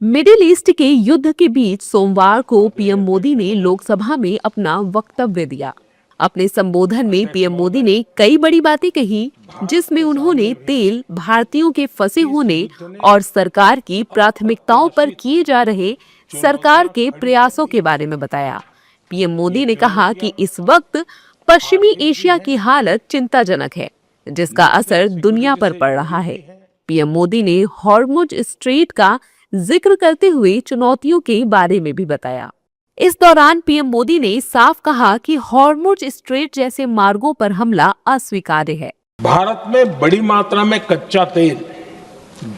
Middle east के युद्ध के बीच सोमवार को पीएम मोदी ने लोकसभा में अपना वक्तव्य दिया। अपने संबोधन में पीएम मोदी ने कई बड़ी बातें कही, जिसमें उन्होंने तेल, भारतीयों के फंसे होने और सरकार की प्राथमिकताओं पर किए जा रहे सरकार के प्रयासों के बारे में बताया। पीएम मोदी ने कहा कि इस वक्त पश्चिमी एशिया की हालत चिंताजनक है, जिसका असर दुनिया पर पड़ रहा है। पीएम मोदी ने हॉर्मुज स्ट्रेट का जिक्र करते हुए चुनौतियों के बारे में भी बताया। इस दौरान पीएम मोदी ने साफ कहा कि हॉर्मुज स्ट्रेट जैसे मार्गों पर हमला अस्वीकार्य है। भारत में बड़ी मात्रा में कच्चा तेल,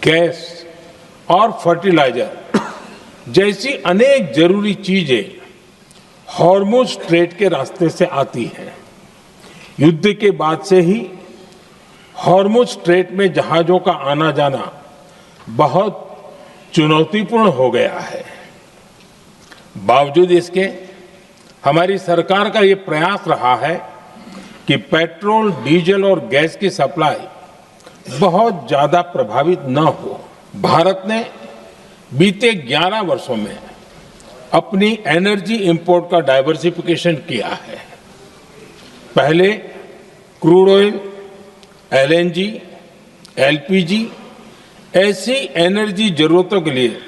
गैस और फर्टिलाइजर जैसी अनेक जरूरी चीजें हॉर्मुज स्ट्रेट के रास्ते से आती हैं। युद्ध के बाद से ही हॉर्मुज स्ट्रेट में जहाजों का आना जाना बहुत चुनौतीपूर्ण हो गया है। बावजूद इसके हमारी सरकार का ये प्रयास रहा है कि पेट्रोल, डीजल और गैस की सप्लाई बहुत ज्यादा प्रभावित न हो। भारत ने बीते 11 वर्षों में अपनी एनर्जी इंपोर्ट का डाइवर्सिफिकेशन किया है। पहले क्रूड ऑयल, एलएनजी, एलपीजी ऐसी एनर्जी जरूरतों के लिए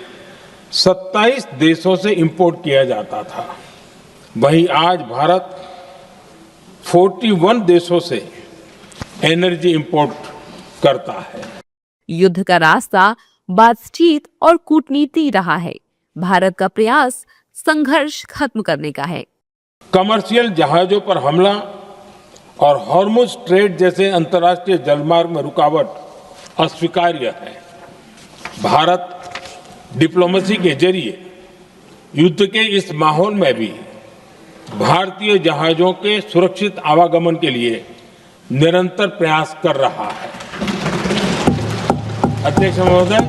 27 देशों से इंपोर्ट किया जाता था। वहीं आज भारत 41 देशों से एनर्जी इंपोर्ट करता है। युद्ध का रास्ता बातचीत और कूटनीति रहा है। भारत का प्रयास संघर्ष खत्म करने का है। कमर्शियल जहाजों पर हमला और हॉर्मुज स्ट्रेट जैसे अंतर्राष्ट्रीय जलमार्ग में रुकावट अस्वीकार्य है। भारत डिप्लोमेसी के जरिए युद्ध के इस माहौल में भी भारतीय जहाजों के सुरक्षित आवागमन के लिए निरंतर प्रयास कर रहा है। अध्यक्ष महोदय,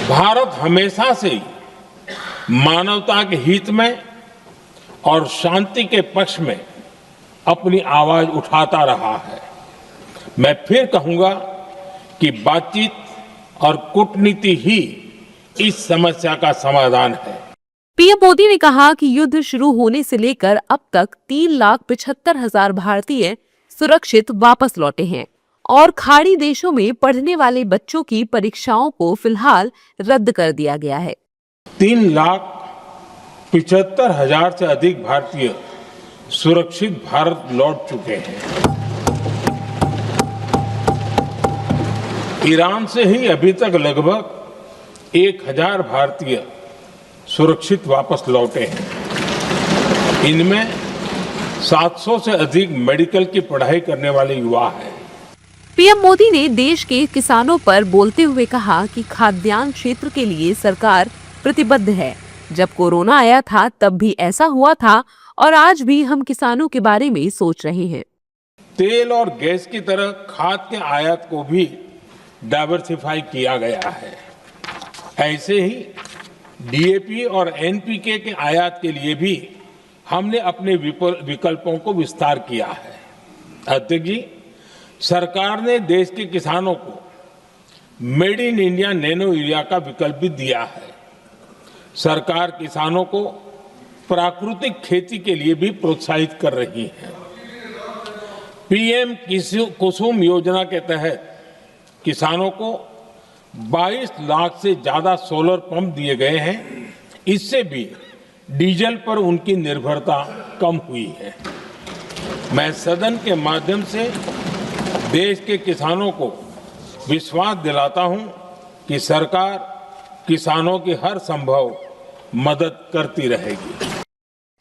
भारत हमेशा से ही मानवता के हित में और शांति के पक्ष में अपनी आवाज उठाता रहा है। मैं फिर कहूंगा कि बातचीत और कूटनीति ही इस समस्या का समाधान है। पीएम मोदी ने कहा कि युद्ध शुरू होने से लेकर अब तक 3,75,000 भारतीय सुरक्षित वापस लौटे हैं और खाड़ी देशों में पढ़ने वाले बच्चों की परीक्षाओं को फिलहाल रद्द कर दिया गया है। 3,75,000 से अधिक भारतीय सुरक्षित भारत लौट चुके हैं। ईरान से ही अभी तक लगभग 1,000 भारतीय सुरक्षित वापस लौटे हैं। इनमें 700 से अधिक मेडिकल की पढ़ाई करने वाले युवा हैं। पीएम मोदी ने देश के किसानों पर बोलते हुए कहा कि खाद्यान्न क्षेत्र के लिए सरकार प्रतिबद्ध है। जब कोरोना आया था तब भी ऐसा हुआ था और आज भी हम किसानों के बारे में सोच रहे हैं। तेल और गैस की तरह खाद के आयात को भी डाइवर्सिफाई किया गया है। ऐसे ही डीएपी और एनपीके के आयात के लिए भी हमने अपने विकल्पों को विस्तार किया है। अध्यक्ष जी, सरकार ने देश के किसानों को made in India nano urea का विकल्प भी दिया है। सरकार किसानों को प्राकृतिक खेती के लिए भी प्रोत्साहित कर रही है। पीएम कुसुम योजना के तहत किसानों को 22 लाख से ज्यादा सोलर पंप दिए गए हैं। इससे भी डीजल पर उनकी निर्भरता कम हुई है। मैं सदन के माध्यम से देश के किसानों को विश्वास दिलाता हूं कि सरकार किसानों की हर संभव मदद करती रहेगी।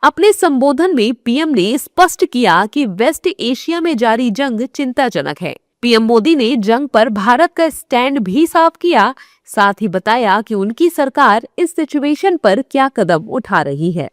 अपने संबोधन में पीएम ने स्पष्ट किया कि वेस्ट एशिया में जारी जंग चिंताजनक है। पीएम मोदी ने जंग पर भारत का स्टैंड भी साफ किया, साथ ही बताया कि उनकी सरकार इस सिचुएशन पर क्या कदम उठा रही है।